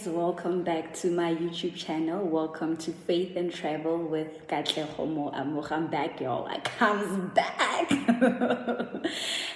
welcome back to my YouTube channel. Welcome to Faith and Travel with Katleho Moamoch. I'm back, y'all. I comes back.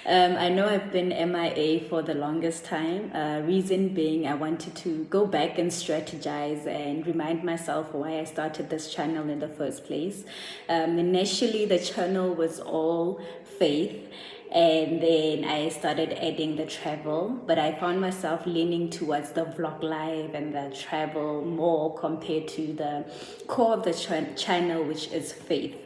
I know I've been MIA for the longest time. Reason being, I wanted to go back and strategize and remind myself why I started this channel in the first place. Initially, the channel was all faith, and then I started adding the travel, but I found myself leaning towards the vlog live and the travel more compared to the core of the channel, which is faith.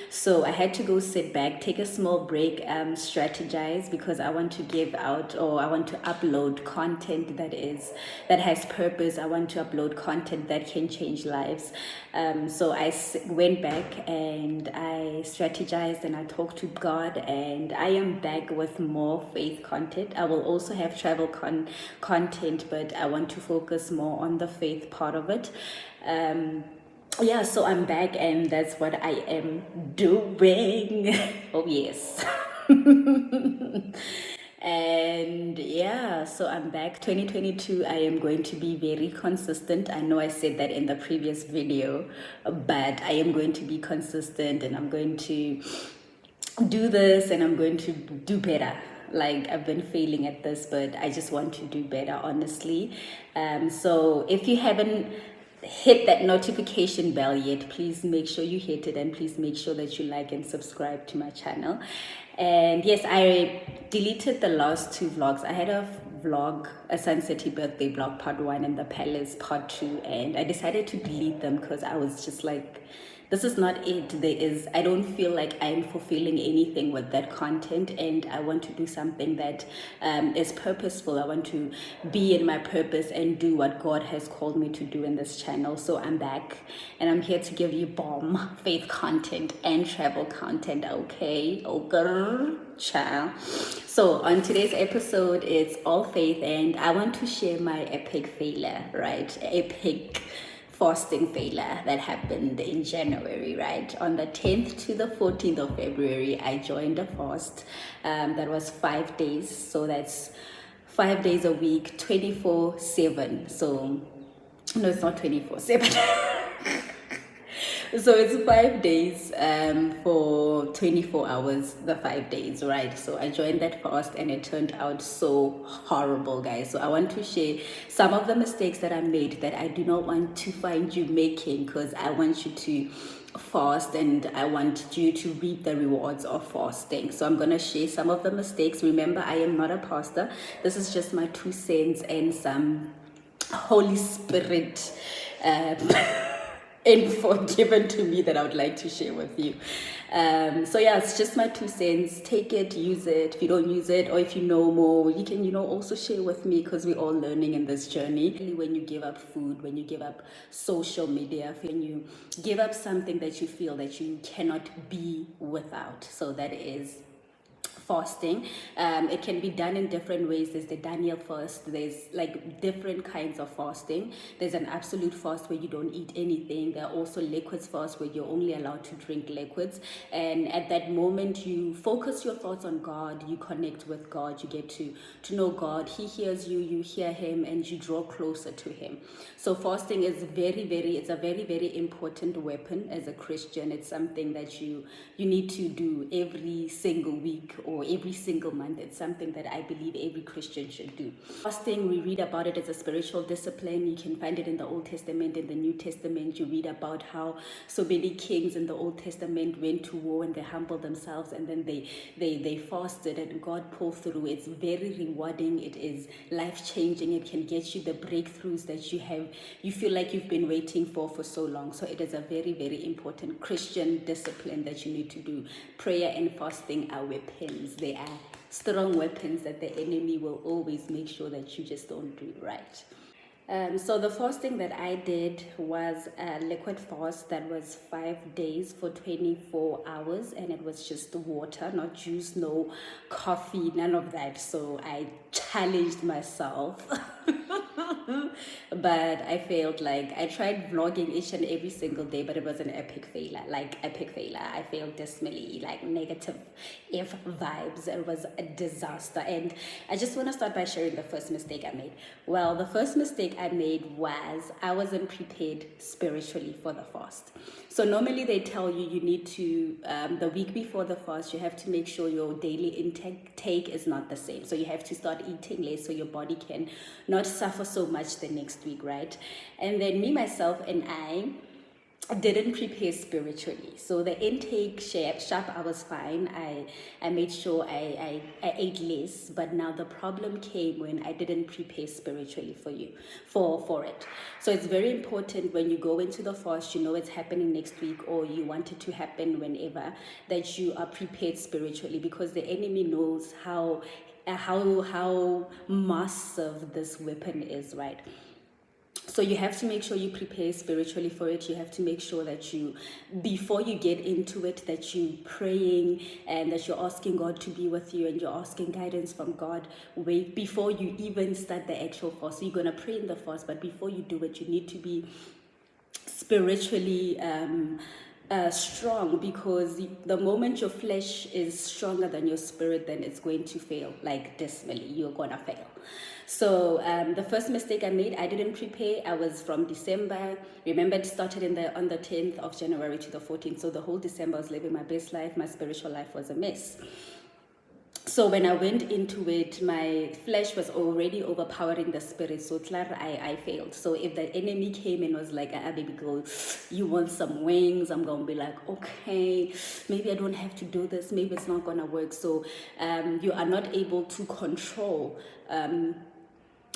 So I had to go sit back, take a small break, strategize, because I want to give out, or I want to upload content that has purpose. I want to upload content that can change lives. So I went back and I strategized and I talked to God, and I am back with more faith content. I will also have travel content, but I want to focus more on the faith part of it. Yeah, so I'm back and that's what I am doing. Oh yes. And yeah, so I'm back. 2022, I am going to be very consistent. I know I said that in the previous video, but I am going to be consistent and I'm going to do this and I'm going to do better. Like, I've been failing at this, but I just want to do better, honestly. So if you haven't hit that notification bell yet, please make sure you hit it, and please make sure that you like and subscribe to my channel. And yes, I deleted the last two vlogs. I had a vlog, a Sunsetty birthday vlog part 1 and the Palace part 2, and I decided to delete them because I was just like, this is not it. I don't feel like I'm fulfilling anything with that content, and I want to do something that is purposeful. I want to be in my purpose and do what God has called me to do in this channel. So I'm back and I'm here to give you bomb faith content and travel content. Okay, child. So on today's episode, it's all faith, and I want to share my epic failure, right? Epic fasting failure that happened in January, right? On the 10th to the 14th of February, I joined a fast that was 5 days. So that's 5 days a week, 24/7. So, no, it's not 24/7. So it's 5 days for 24 hours, the 5 days, right? So I joined that fast and it turned out so horrible, guys. So I want to share some of the mistakes that I made that I do not want to find you making, because I want you to fast and I want you to reap the rewards of fasting. So I'm going to share some of the mistakes. Remember, I am not a pastor. This is just my 2 cents and some Holy Spirit info given to me that I would like to share with you. So yeah, it's just my 2 cents. Take it, use it. If you don't use it, or if you know more, you can, also share with me, because we're all learning in this journey. When you give up food, when you give up social media, when you give up something that you feel that you cannot be without. So that is fasting. It can be done in different ways. There's the Daniel fast. There's like different kinds of fasting. There's an absolute fast where you don't eat anything. There are also liquids fast where you're only allowed to drink liquids, and at that moment you focus your thoughts on God, you connect with God, you get to know God. He hears you, you hear him, and you draw closer to him. So fasting is it's a very, very important weapon as a Christian. It's something that you need to do every single week or every single month. It's something that I believe every Christian should do. Fasting, we read about it as a spiritual discipline. You can find it in the Old Testament, in the New Testament. You read about how so many kings in the Old Testament went to war and they humbled themselves, and then they fasted and God pulled through. It's very rewarding. It is life-changing. It can get you the breakthroughs that you feel like you've been waiting for so long. So it is a very, very important Christian discipline that you need to do. Prayer and fasting are weapons. They are strong weapons that the enemy will always make sure that you just don't do right. So the fasting that I did was a liquid fast that was 5 days for 24 hours, and it was just water, not juice, no coffee, none of that. So I challenged myself. But I failed. Like, I tried vlogging each and every single day, but it was an epic failure. Like, epic failure. I failed dismally, like negative F vibes. It was a disaster. And I just want to start by sharing the first mistake I made. Well, the first mistake I made was I wasn't prepared spiritually for the fast. So normally they tell you need to, the week before the fast, you have to make sure your daily intake is not the same. So you have to start eating less so your body can not suffer so much the next week, right? And then me, myself, and I didn't prepare spiritually. So the intake sharp, I was fine. I made sure I ate less, but now the problem came when I didn't prepare spiritually for it. So it's very important when you go into the fast, you know it's happening next week or you want it to happen whenever, that you are prepared spiritually, because the enemy knows how massive this weapon is, right? So you have to make sure you prepare spiritually for it. You have to make sure that you, before you get into it, that you're praying and that you're asking God to be with you and you're asking guidance from God before you even start the actual fast. So you're going to pray in the fast, but before you do it, you need to be spiritually strong, because the moment your flesh is stronger than your spirit, then it's going to fail, like dismally. You're gonna fail. So the first mistake I made, I didn't prepare. I was from December. Remember, it started on the 10th of January to the 14th. So the whole December I was living my best life. My spiritual life was a mess. So when I went into it, my flesh was already overpowering the spirit. So I failed. So if the enemy came and was like, baby girl, you want some wings? I'm going to be like, okay, maybe I don't have to do this. Maybe it's not going to work. So you are not able to control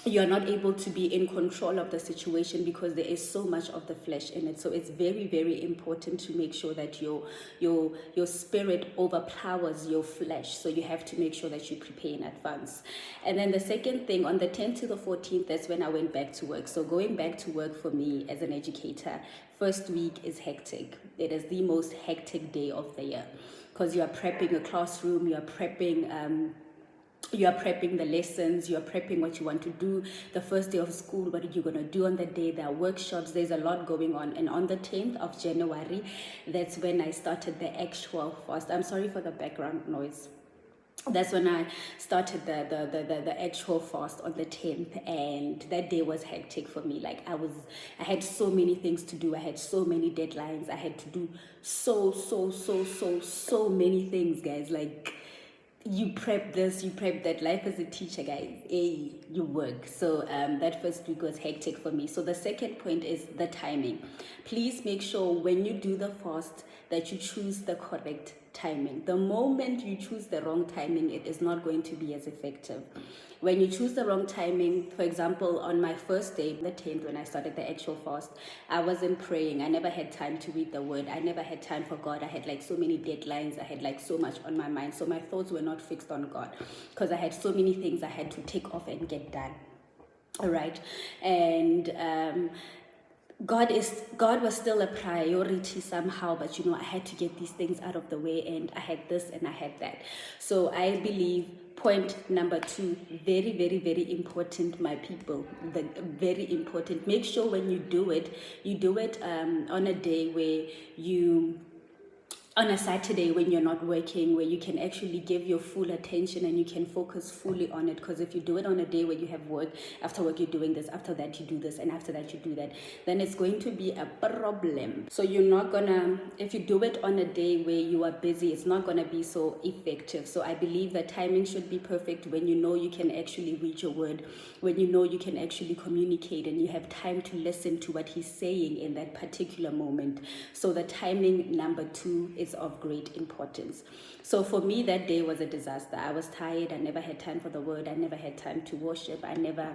you're not able to be in control of the situation, because there is so much of the flesh in it. So it's very, very important to make sure that your spirit overpowers your flesh. So you have to make sure that you prepare in advance. And then the second thing, on the 10th to the 14th, that's when I went back to work. So going back to work for me as an educator, first week is hectic. It is the most hectic day of the year, because you are prepping a classroom, you are prepping the lessons, you're prepping what you want to do the first day of school, what are you going to do on the day, there are workshops, there's a lot going on. And on the 10th of January, that's when I started the actual fast. I'm sorry for the background noise. That's when I started the actual fast on the 10th, and that day was hectic for me. Like I had so many things to do. I had so many deadlines. I had to do so many things, guys. Like, you prep this, you prep that. Life as a teacher, guys, you work. So that first week was hectic for me. So the second point is the timing. Please make sure when you do the fast that you choose the correct timing. The moment you choose the wrong timing, it is not going to be as effective. When you choose the wrong timing, for example, on my first day, the 10th, when I started the actual fast, I wasn't praying. I never had time to read the word. I never had time for God. I had like so many deadlines. I had like so much on my mind. So my thoughts were not fixed on God, because I had so many things I had to take off and get done. All right. And God was still a priority somehow, but you know, I had to get these things out of the way, and I had this and I had that. So I believe point number 2, very, very, very important, my people, very important. Make sure when you do it on a day where on a Saturday when you're not working, where you can actually give your full attention and you can focus fully on it. Because if you do it on a day where you have work, after work you're doing this, after that you do this, and after that you do that, then it's going to be a problem. So you're not gonna, if you do it on a day where you are busy, it's not gonna be so effective. So I believe that timing should be perfect when you know you can actually read your word, when you know you can actually communicate and you have time to listen to what he's saying in that particular moment. So the timing, number 2, is of great importance. So for me, that day was a disaster. I was tired. I never had time for the word. I never had time to worship. I never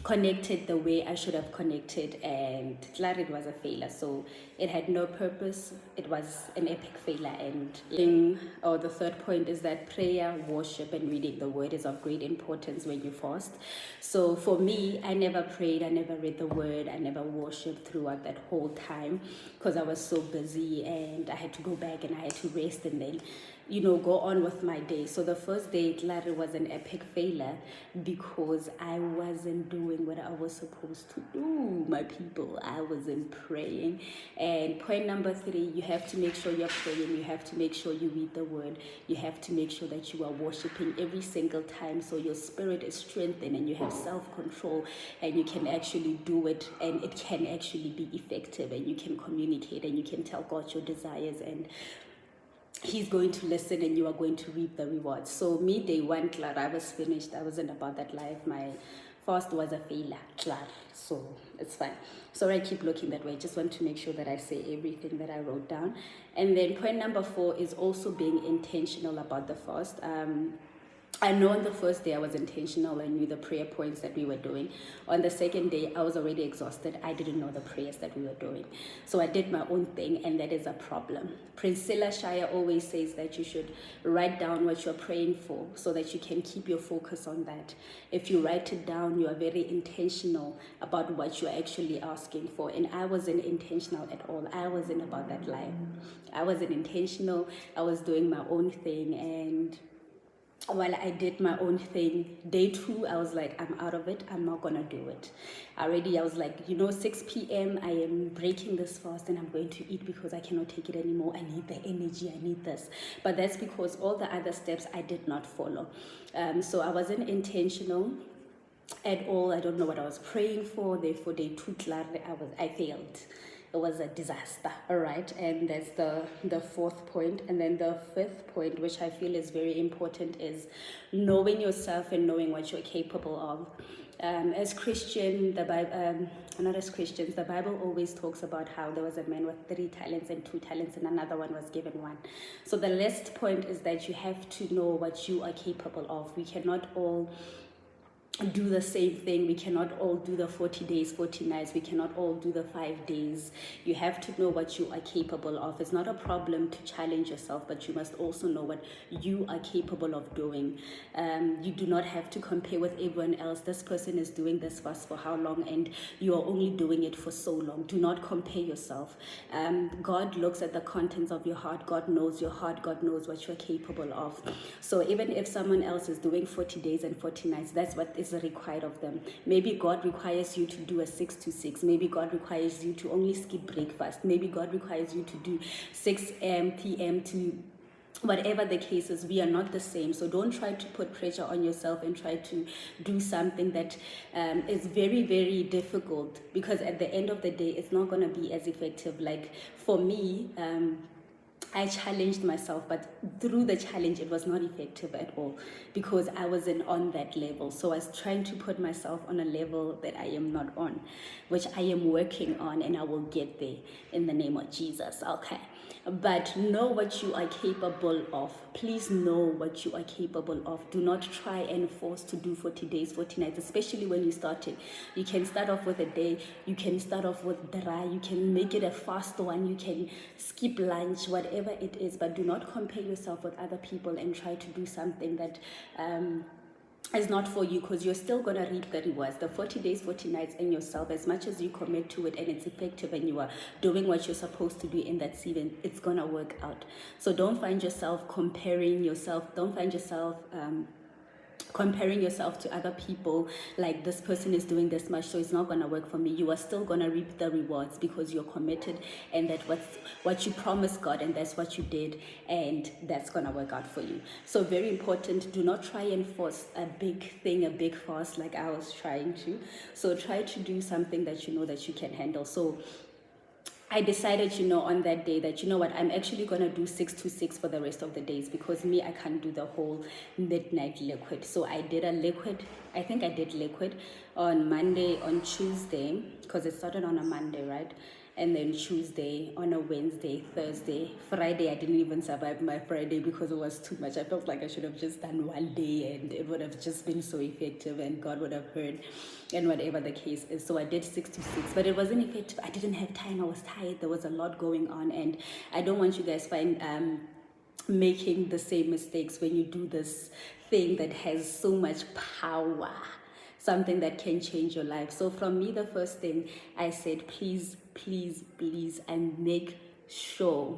connected the way I should have connected, and it was a failure. So it had no purpose. It was an epic failure. And the third point is that prayer, worship, and reading the word is of great importance when you fast. So for me, I never prayed, I never read the word, I never worshiped throughout that whole time, because I was so busy and I had to go back and I had to rest, and then go on with my day. So the first day, Clary, was an epic failure because I wasn't doing what I was supposed to do, my people. I wasn't praying. And point number 3, you have to make sure you're praying. You have to make sure you read the word. You have to make sure that you are worshiping every single time, so your spirit is strengthened and you have self-control, and you can actually do it, and it can actually be effective, and you can communicate, and you can tell God your desires, and He's going to listen, and you are going to reap the rewards. So me, day 1, Clara, I was finished. I wasn't about that life. My fast was a failure, Clara. So it's fine. Sorry, I keep looking that way. I just want to make sure that I say everything that I wrote down. And then point number 4 is also being intentional about the fast. I know on the first day I was intentional. I knew the prayer points that we were doing. On the second day, I was already exhausted. I didn't know the prayers that we were doing. So I did my own thing, and that is a problem. Priscilla Shire always says that you should write down what you're praying for so that you can keep your focus on that. If you write it down, you are very intentional about what you're actually asking for. And I wasn't intentional at all. I wasn't about that life. I wasn't intentional. I was doing my own thing, and while I did my own thing, day 2, I was like, I'm out of it. I'm not going to do it. Already, I was like, 6 p.m., I am breaking this fast and I'm going to eat because I cannot take it anymore. I need the energy. I need this. But that's because all the other steps I did not follow. So I wasn't intentional at all. I don't know what I was praying for. Therefore, day 2, Clara, I failed. It was a disaster. All right, and that's the 4th point. And then the 5th point, which I feel is very important, is knowing yourself and knowing what you're capable of. As Christian, the Bible, not as Christians, the Bible always talks about how there was a man with 3 talents and 2 talents, and another one was given 1. So the last point is that you have to know what you are capable of. We cannot all do the same thing. We cannot all do the 40 days, 40 nights. We cannot all do the 5 days. You have to know what you are capable of. It's not a problem to challenge yourself, but you must also know what you are capable of doing. You do not have to compare with everyone else. This person is doing this fast for how long, and you are only doing it for so long. Do not compare yourself. God looks at the contents of your heart. God knows your heart. God knows what you're capable of. So even if someone else is doing 40 days and 40 nights, that's what is required of them. Maybe God requires you to do a 6 to 6. Maybe God requires you to only skip breakfast. Maybe God requires you to do 6 p.m. to whatever the case is. We are not the same. So don't try to put pressure on yourself and try to do something that is very, very difficult, because at the end of the day, it's not going to be as effective. Like for me, I challenged myself, but through the challenge, it was not effective at all because I wasn't on that level. So I was trying to put myself on a level that I am not on, which I am working on, and I will get there in the name of Jesus. Okay. But know what you are capable of. Please know what you are capable of. Do not try and force to do 40 days, 40 nights, especially when you're starting. You can start off with a day. You can start off with dry. You can make it a fast one. You can skip lunch, whatever it is. But do not compare yourself with other people and try to do something that is not for you, because you're still going to reap the rewards. The 40 days, 40 nights in yourself, as much as you commit to it and it's effective and you are doing what you're supposed to do in that season, it's going to work out. So don't find yourself comparing yourself. Don't find yourself comparing yourself to other people, like this person is doing this much, so it's not going to work for me. You are still going to reap the rewards because you're committed, and that what you promised God, and that's what you did, and that's going to work out for you. So very important, do not try and force a big thing, a big fast like I was trying to. So try to do something that you know that you can handle. So I decided, on that day that, what, I'm actually going to do 6 to 6 for the rest of the days, because me, I can't do the whole midnight liquid. So I did a liquid. I think I did liquid on Monday, on Tuesday, because it started on a Monday, right? And then Tuesday, on a Wednesday, Thursday, Friday. I didn't even survive my Friday because it was too much. I felt like I should have just done one day and it would have just been so effective and God would have heard, and whatever the case is. So I did 6 to 6, but it wasn't effective. I didn't have time. I was tired. There was a lot going on, and I don't want you guys making the same mistakes when you do this thing that has so much power, something that can change your life. So from me, the first thing I said, please, and make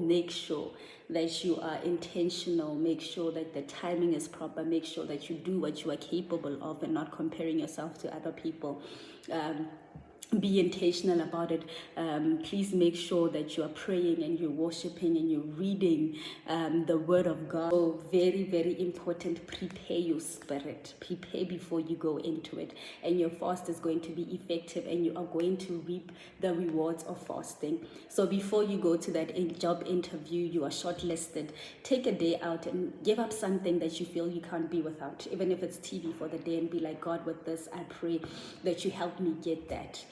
make sure that you are intentional, make sure that the timing is proper, make sure that you do what you are capable of and not comparing yourself to other people. Be intentional about it. Please make sure that you are praying and you're worshiping and you're reading the word of God. So very, very important. Prepare your spirit. Prepare before you go into it, and your fast is going to be effective and you are going to reap the rewards of fasting. So before you go to that job interview, you are shortlisted, take a day out and give up something that you feel you can't be without, even if it's TV for the day, and be like, God, with this I pray that you help me get that.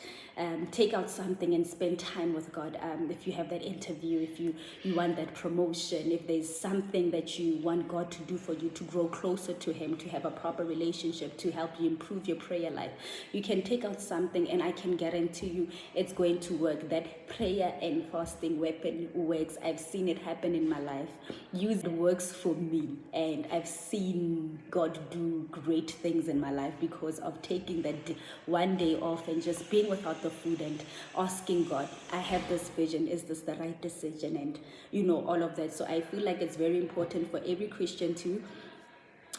Take out something and spend time with God. If you have that interview, if you want that promotion, if there's something that you want God to do for you to grow closer to Him, to have a proper relationship, to help you improve your prayer life, you can take out something, and I can guarantee you it's going to work. That prayer and fasting weapon works. I've seen it happen in my life. It works for me, and I've seen God do great things in my life because of taking that one day off and just being without the food and asking God, I have this vision, is this the right decision, and all of that. So I feel like it's very important for every Christian to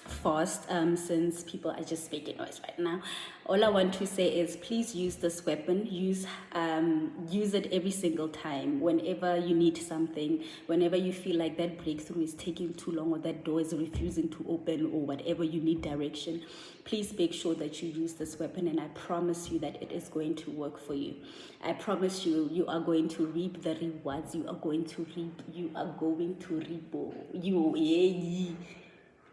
fast. Since people are just making noise right now, all I want to say is please use this weapon. Use it every single time. Whenever you need something, whenever you feel like that breakthrough is taking too long, or that door is refusing to open, or whatever you need direction, please make sure that you use this weapon, and I promise you that it is going to work for you. I promise you, you are going to reap the rewards. You are going to reap.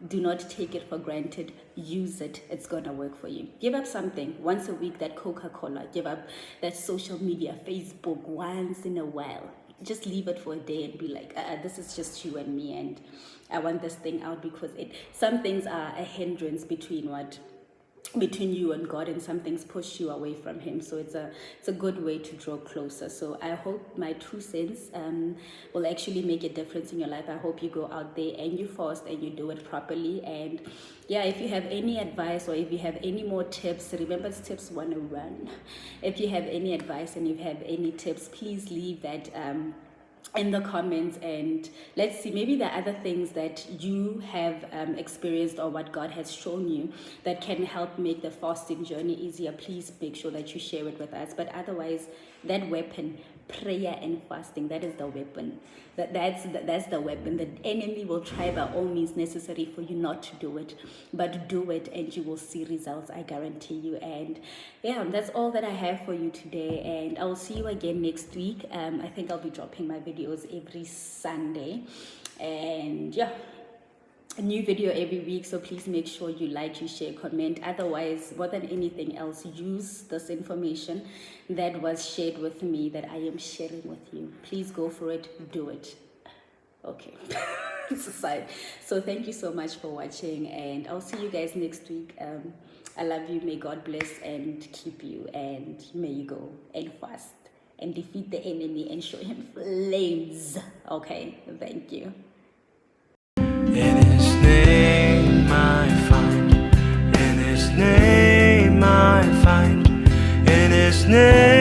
Do not take it for granted. Use it. It's gonna work for you. Give up something once a week, that Coca-Cola. Give up that social media, Facebook, once in a while. Just leave it for a day and be like, this is just you and me, and I want this thing out, because some things are a hindrance between you and God, and some things push you away from Him. So it's a good way to draw closer. So I hope my 2 cents will actually make a difference in your life. I hope you go out there and you fast and you do it properly. And yeah, if you have any advice, or if you have any more tips, remember it's tips 101. If you have any advice and you have any tips, please leave that in the comments, and let's see, maybe there are other things that you have experienced, or what God has shown you that can help make the fasting journey easier. Please make sure that you share it with us. But otherwise, that weapon, prayer and fasting, that is the weapon. That's the weapon. The enemy will try by all means necessary for you not to do it, but do it and you will see results, I guarantee you. And yeah, that's all that I have for you today, and I'll see you again next week. I think I'll be dropping my videos every Sunday, and yeah, a new video every week. So please make sure you like, you share, comment. Otherwise, more than anything else, use this information that was shared with me, that I am sharing with you. Please go for it, do it. Okay. It's a side. So thank you so much for watching, and I'll see you guys next week. I love you. May God bless and keep you, and may you go and fast and defeat the enemy and show him flames. Okay, thank you. In His name I find, in His name I find, in His name